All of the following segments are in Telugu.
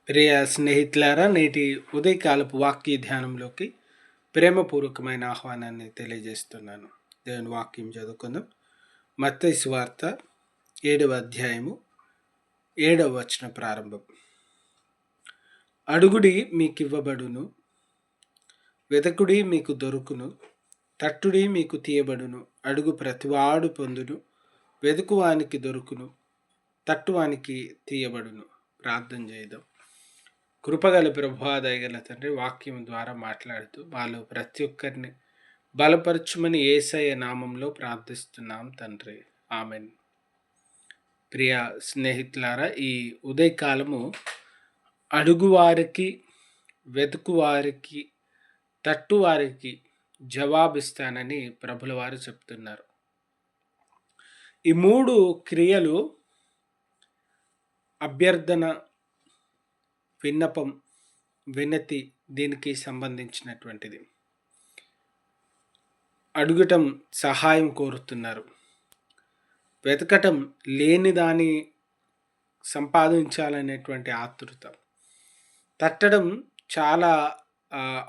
ప్రియ స్నేహితులారా, నేటి ఉదయకాలపు వాక్య ధ్యానంలోకి ప్రేమపూర్వకమైన ఆహ్వానాన్ని తెలియజేస్తున్నాను. దేవుని వాక్యం చదువుకుందాం. మత్తయి సువార్త 7వ అధ్యాయము 7వ వచనం ప్రారంభం. అడుగుడి మీకివ్వబడును, వెతకుడి మీకు దొరుకును, తట్టుడి మీకు తీయబడును. అడుగు ప్రతివాడు పొందును, వెతుకువానికి దొరుకును, తట్టువానికి తీయబడును. ప్రార్థన చేద్దాం. కృపగల ప్రభువా, దయగల తండ్రి, వాక్యం ద్వారా మాట్లాడుతూ వాళ్ళు ప్రతి ఒక్కరిని బలపరచుమని యేసయ్య నామంలో ప్రార్థిస్తున్నాం తండ్రి. ఆమెన్. ప్రియ స్నేహితులారా, ఈ ఉదయకాలము అడుగువారికి, వెతుకువారికి, తట్టువారికి జవాబిస్తానని ప్రభుల వారు చెప్తున్నారు. ఈ 3 క్రియలు అభ్యర్థన, విన్నపం, వినతి దీనికి సంబంధించినటువంటిది. అడుగటం సహాయం కోరుతున్నారు, వెతకటం లేని దాన్ని సంపాదించాలనేటువంటి ఆతృత, తట్టడం చాలా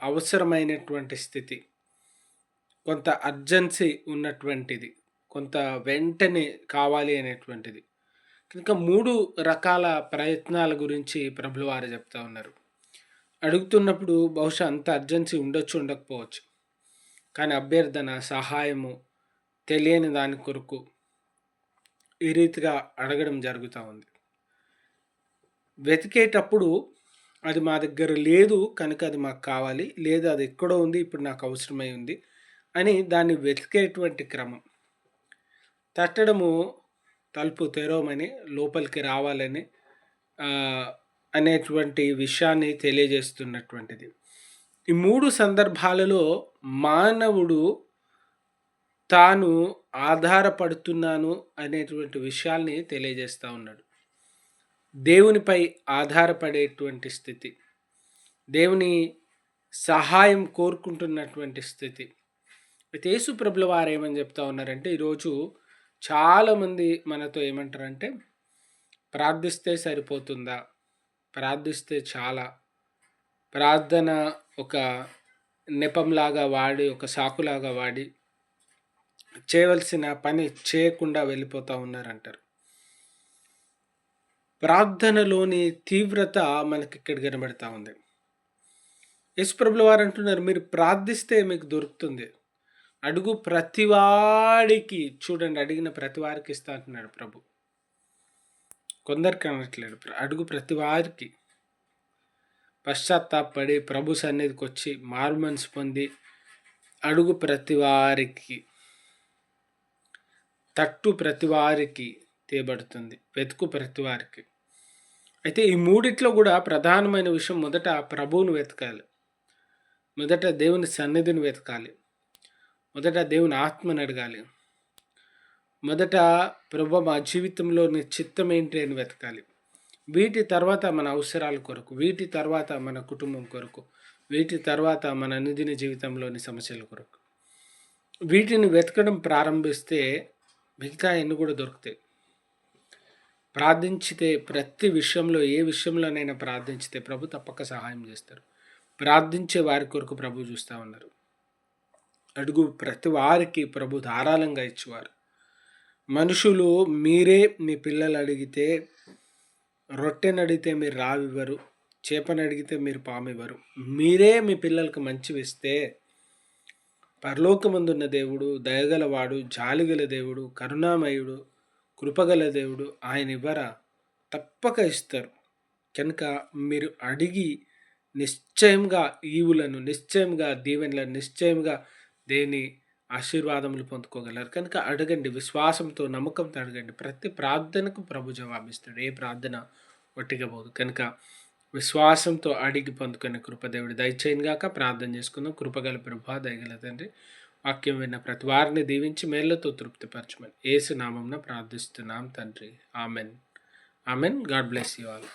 అవసరమైనటువంటి స్థితి, కొంత అర్జెన్సీ ఉన్నటువంటిది, కొంత వెంటనే కావాలి అనేటువంటిది. కనుక 3 రకాల ప్రయత్నాల గురించి ప్రభుల వారు చెప్తా ఉన్నారు. అడుగుతున్నప్పుడు బహుశా అంత అర్జెన్సీ ఉండొచ్చు, ఉండకపోవచ్చు, కానీ అభ్యర్థన, సహాయము, తెలియని దాని కొరకు ఈ రీతిగా అడగడం జరుగుతూ ఉంది. వెతికేటప్పుడు అది మా దగ్గర లేదు కనుక అది మాకు కావాలి, లేదా అది ఎక్కడో ఉంది ఇప్పుడు నాకు అవసరమై ఉంది అని దాన్ని వెతికేటువంటి క్రమం. తట్టడము తలుపు తెరవమని, లోపలికి రావాలని అనేటువంటి విషయాన్ని తెలియజేస్తున్నటువంటిది. ఈ 3 సందర్భాలలో మానవుడు తాను ఆధారపడుతున్నాను అనేటువంటి విషయాల్ని తెలియజేస్తూ ఉన్నాడు. దేవునిపై ఆధారపడేటువంటి స్థితి, దేవుని సహాయం కోరుకుంటున్నటువంటి స్థితి. అయితే యేసు ప్రభుల వారు ఏమని చెప్తా ఉన్నారంటే, ఈరోజు చాలామంది మనతో ఏమంటారంటే, ప్రార్థిస్తే సరిపోతుందా, ప్రార్థిస్తే చాలా, ప్రార్థన ఒక నెపంలాగా వాడి, ఒక సాకులాగా వాడి చేయవలసిన పని చేయకుండా వెళ్ళిపోతూ ఉన్నారంటారు. ప్రార్థనలోని తీవ్రత మనకి ఇక్కడ కనబడతా ఉంది. యేసు ప్రభుల వారు అంటున్నారు, మీరు ప్రార్థిస్తే మీకు దొరుకుతుంది. అడుగు ప్రతివాడికి, చూడండి, అడిగిన ప్రతి వారికి ఇస్తా అంటున్నాడు ప్రభు. కొందరికి అనట్లేడు, అడుగు ప్రతి వారికి. పశ్చాత్తాపడి ప్రభు సన్నిధికి వచ్చి మారు మనసు పొంది అడుగు ప్రతి వారికి, తట్టు ప్రతి వారికి తీయబడుతుంది, వెతుకు ప్రతి వారికి. అయితే ఈ 3 కూడా ప్రధానమైన విషయం, మొదట ప్రభువును వెతకాలి, మొదట దేవుని సన్నిధిని వెతకాలి, మొదట దేవుని ఆత్మను అడగాలి, మొదట ప్రభు మా జీవితంలో నీ చిత్తం ఏంటి అని వెతకాలి. వీటి తర్వాత మన అవసరాల కొరకు, వీటి తర్వాత మన కుటుంబం కొరకు, వీటి తర్వాత మన అనుదిన జీవితంలోని సమస్యల కొరకు వీటిని వెతకడం ప్రారంభిస్తే మిగతా ఎన్ని కూడా దొరుకుతాయి. ప్రార్థించితే ప్రతి విషయంలో, ఏ విషయంలోనైనా ప్రార్థించితే ప్రభు తప్పక సహాయం చేస్తారు. ప్రార్థించే వారి కొరకు ప్రభు చూస్తూ ఉన్నారు. అడుగు ప్రతి వారికి ప్రభు ధారాళంగా ఇచ్చేవారు. మనుషులు మీరే మీ పిల్లలు అడిగితే, రొట్టెని అడిగితే మీరు రావివ్వరు, చేపను అడిగితే మీరు పామివ్వరు. మీరే మీ పిల్లలకు మంచివి ఇస్తే పరలోకమందున్న దేవుడు, దయగలవాడు, జాలిగల దేవుడు, కరుణామయుడు, కృపగల దేవుడు, ఆయన ఇవ్వరా? తప్పక ఇస్తారు. కనుక మీరు అడిగి నిశ్చయంగా ఈవులను, నిశ్చయంగా దీవెనలను, నిశ్చయంగా దేని ఆశీర్వాదములు పొందుకోగలరు. కనుక అడగండి, విశ్వాసంతో, నమ్మకంతో అడగండి. ప్రతి ప్రార్థనకు ప్రభు జవాబిస్తాడు. ఏ ప్రార్థన ఒట్టిగా పోదు. కనుక విశ్వాసంతో అడిగి పొందుకునే కృపదేవుడి దయచేయను గాక. ప్రార్థన చేసుకుందాం. కృపగల ప్రభువా, దయగల తండ్రి, వాక్యం విన్న ప్రతి వారిని దీవించి మేళ్లతో తృప్తిపరచమని యేసు నామమున ప్రార్థిస్తున్నాం తండ్రి. Amen. Amen. God bless you all.